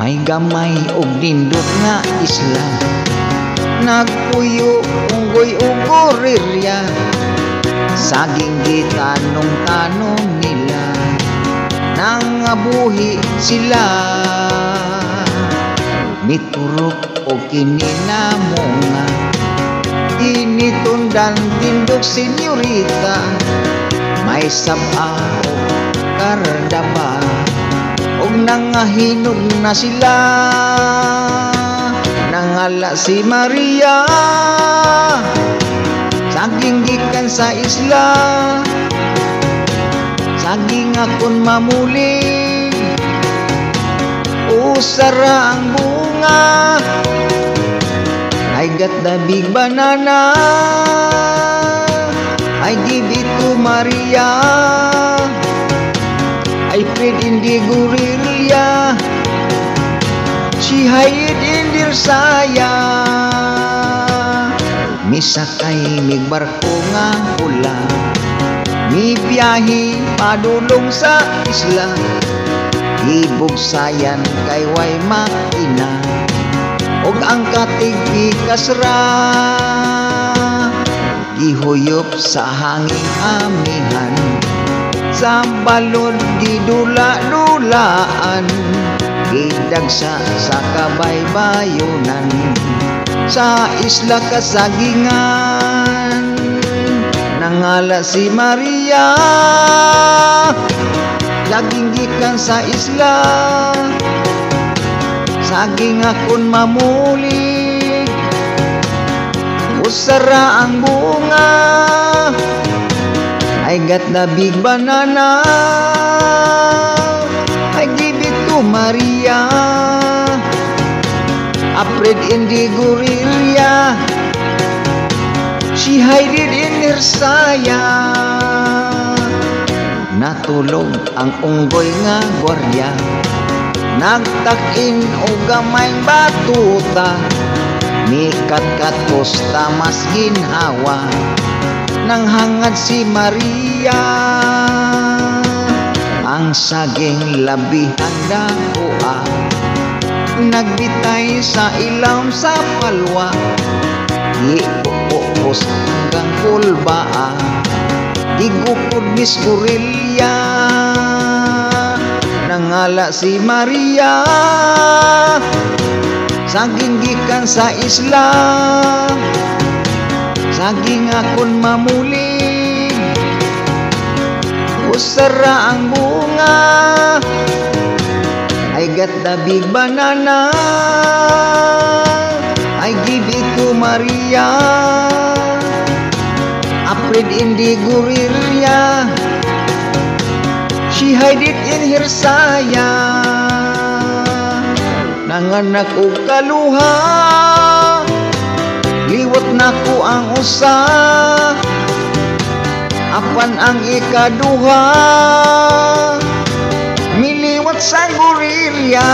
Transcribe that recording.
May gamay og nindot nga isla, nagpuyo unggoy ug gorilya, saging gitanong-tanong nila, nangabuhi sila. Miturok o kininamo nga, tinitundan tindog senyorita, may saba o kardaba, og nangahinog na sila. Nangala si Maria, saging gikan sa isla, saging akon mamuli, usara ang bunga, I got the big banana, I give it to Maria, I prayed in the guerrilla, she hide in their saya. Misakay mig barko nga pula, mi biyahe padulong sa isla, ibugsayan kay way makina, og ang katig kasra, gihuyop sa hanging amihan, sa balod gidula-dulaan, gidagsa sa kabaybayonan, sa isla kasagingan. Nangala si Maria, saging gikan sa isla, saging akon mamuli, usara ang bunga, I got the big banana, I give it to Maria, afraid in the guerrilla, she hide it in her saya. Natulog ang unggoy nga gwardiya, nagtak-in o gamayng batuta, mikat-katos tamas ginhawa, nang hangad si Maria, ang saging labihan dakoa, nagbitay sa ilawom sa palwa, iupos hanggang kulbaa, igukod mis gorilya. Nangala si Maria, saging gikan sa isla, saging akon mamuli, usara ang bunga, I got the big banana, I give it to Maria, afraid in the guerrilla, she hide it in her saya. Nanganak og kaluha, liwat nako ang usa, apan ang ikaduha, miliwat sa gorilya.